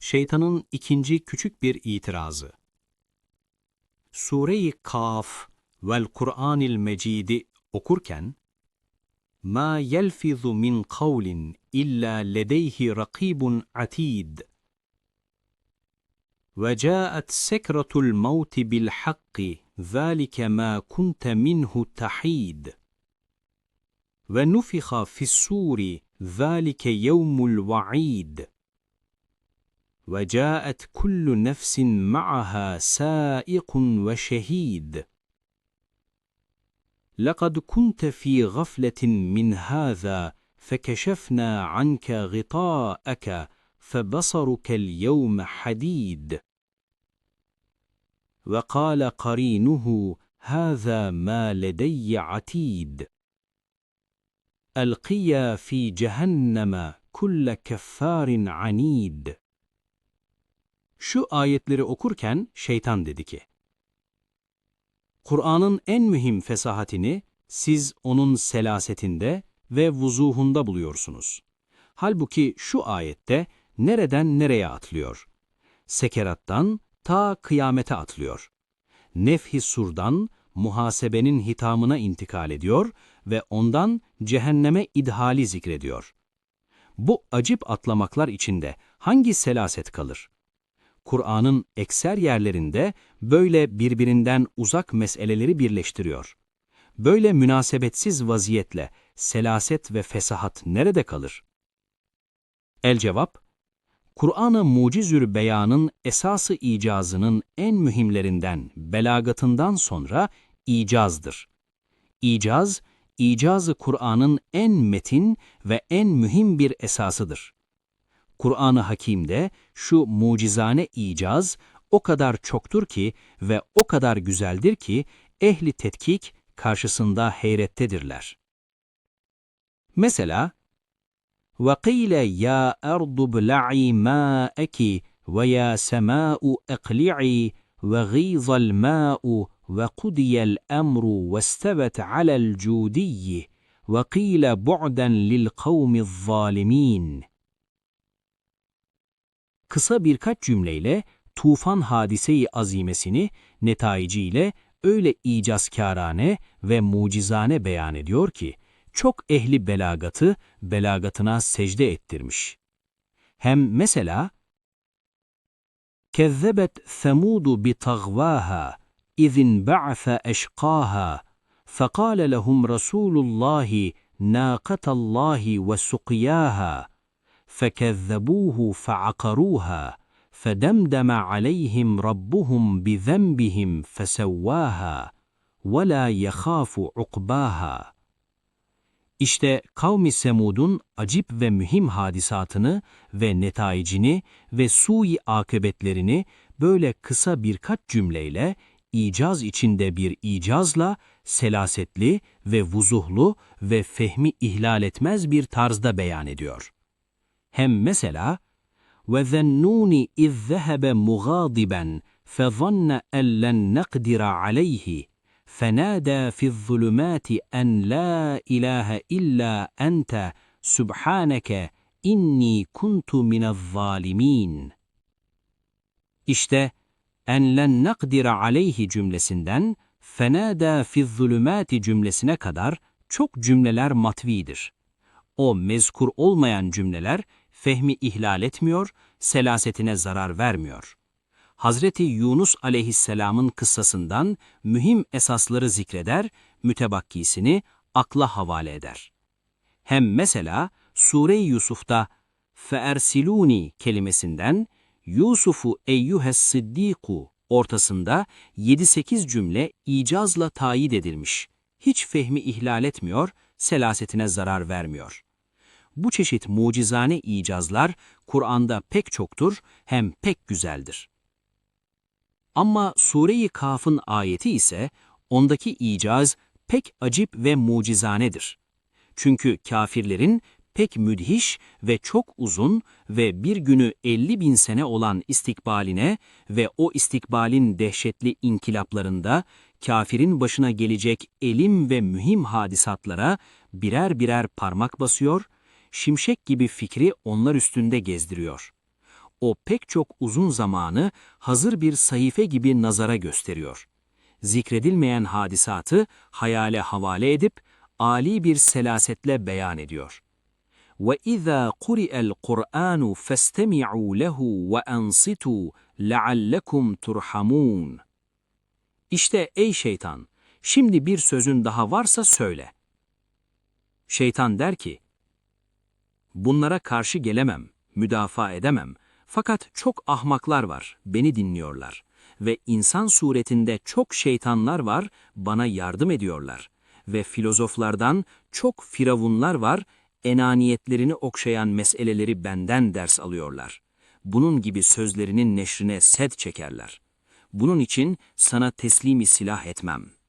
Şeytanın ikinci küçük bir itirazı. Sure-i Kaf vel Kur'anil Mecid'i okurken, مَا يَلْفِظُ مِنْ قَوْلٍ إِلَّا لَدَيْهِ رَقِيبٌ عَتِيدٌ وَجَاءَتْ سَكْرَةُ الْمَوْتِ بِالْحَقِّ ذَلِكَ مَا كُنْتَ مِنْهُ تَحِيدٌ وَنُفِخَ فِي الصُّورِ ذَلِكَ يَوْمُ الْوَعِيدِ وَجَاءَتْ كُلُّ نَفْسٍ مَعَهَا سَائِقٌ وَشَهِيدٌ لَقَدْ كُنْتَ فِي غَفْلَةٍ مِّنْ هَذَا فَكَشَفْنَا عَنْكَ غِطَاءَكَ فَبَصَرُكَ الْيَوْمَ حَدِيدٌ وَقَالَ قَرِينُهُ هَذَا مَا لَدَيَّ عَتِيدٌ أَلْقِيَا فِي جَهَنَّمَ كُلَّ كَفَّارٍ عَنِيدٍ. Şu ayetleri okurken şeytan dedi ki, Kur'an'ın en mühim fesahatini siz onun selasetinde ve vuzuhunda buluyorsunuz. Halbuki şu ayette nereden nereye atlıyor? Sekerattan ta kıyamete atlıyor. Nefh-i surdan muhasebenin hitamına intikal ediyor ve ondan cehenneme idhali zikrediyor. Bu acip atlamaklar içinde hangi selaset kalır? Kur'an'ın ekser yerlerinde böyle birbirinden uzak meseleleri birleştiriyor. Böyle münasebetsiz vaziyetle selaset ve fesahat nerede kalır? El-cevap, Kur'an-ı Mucizül Beyan'ın esası icazının en mühimlerinden, belagatından sonra icazdır. İcaz, icaz-ı Kur'an'ın en metin ve en mühim bir esasıdır. Kur'an-ı Hakîm'de şu mucizane icaz o kadar çoktur ki ve o kadar güzeldir ki ehli tetkik karşısında heyrettedirler. Mesela, وَقِيلَ يَا أَرْضُ ابْلَعِي مَاءَكِ وَيَا سَمَاءُ اقْلِعِي وَغِيضَ الْمَاءُ وَقُضِيَ الْأَمْرُ وَاسْتَوَتْ عَلَى الْجُودِيِّ وَقِيلَ بُعْدًا لِلْقَوْمِ الظَّالِمِينَ. Kısa birkaç cümleyle tufan hadise-i azimesini netaiciyle öyle icazkârane ve mucizane beyan ediyor ki, çok ehli belagatı belagatına secde ettirmiş. Hem mesela, كَذَّبَتْ ثَمُودُ بِطَغْوَاهَا اِذٍ بَعْثَ اَشْقَاهَا فَقَالَ لَهُمْ رَسُولُ اللّٰهِ نَاقَةَ اللّٰهِ وَسُقْيَاهَا فَكَذَّبُوهُ فَعَقَرُوهَا فَدَمْدَمَ عَلَيْهِمْ رَبُّهُمْ بِذَنبِهِمْ فَسَوَّاهَا وَلَا يَخَافُ عُقْبَاهَا. İşte kavmi Semud'un acip ve mühim hadisatını ve netaicini ve sui akıbetlerini böyle kısa birkaç cümleyle, icaz içinde bir icazla, selasetli ve vuzuhlu ve fehmi ihlal etmez bir tarzda beyan ediyor. Hem mesela, وَذَنُّونِ اِذْ ذَهَبَ مُغَاضِبًا فَظَنَّ أَنْ لَنْ نَقْدِرَ عَلَيْهِ فَنَادَى فِي الظُّلُمَاتِ أَنْ لَا إِلَٰهَ إِلَّا أَنْتَ سُبْحَانَكَ إِنِّي كُنْتُ مِنَ الظَّالِمِينَ. İşte اَنْ لَنْ نَقْدِرَ عَلَيْهِ cümlesinden فَنَادَى فِي الظُّلُمَاتِ cümlesine kadar çok cümleler matvidir. O mezkur olmayan cümleler fehmi ihlal etmiyor, selasetine zarar vermiyor. Hazreti Yunus aleyhisselamın kıssasından mühim esasları zikreder, mütebakkisini akla havale eder. Hem mesela Sure-i Yusuf'ta فَاَرْسِلُونِ kelimesinden Yusuf'u eyyühes siddiku ortasında 7-8 cümle icazla tayit edilmiş. Hiç fehmi ihlal etmiyor, selasetine zarar vermiyor. Bu çeşit mucizane icazlar Kur'an'da pek çoktur, hem pek güzeldir. Ama Sure-i Kaf'ın ayeti ise ondaki icaz pek acip ve mucizanedir. Çünkü kâfirlerin pek müdhiş ve çok uzun ve bir günü 50.000 sene olan istikbaline ve o istikbalin dehşetli inkılaplarında kâfirin başına gelecek elim ve mühim hadisatlara birer birer parmak basıyor, şimşek gibi fikri onlar üstünde gezdiriyor. O pek çok uzun zamanı hazır bir sayfa gibi nazara gösteriyor. Zikredilmeyen hadisatı hayale havale edip âli bir selasetle beyan ediyor. وَإِذَا قُرِئَ الْقُرْآنُ فَاسْتَمِعُوا لَهُ وَأَنصِتُوا لَعَلَّكُمْ تُرْحَمُونَ. İşte ey şeytan, şimdi bir sözün daha varsa söyle. Şeytan der ki, bunlara karşı gelemem, müdafaa edemem. Fakat çok ahmaklar var, beni dinliyorlar. Ve insan suretinde çok şeytanlar var, bana yardım ediyorlar. Ve filozoflardan çok firavunlar var, enaniyetlerini okşayan meseleleri benden ders alıyorlar. Bunun gibi sözlerinin neşrine sed çekerler. Bunun için sana teslimi silah etmem.''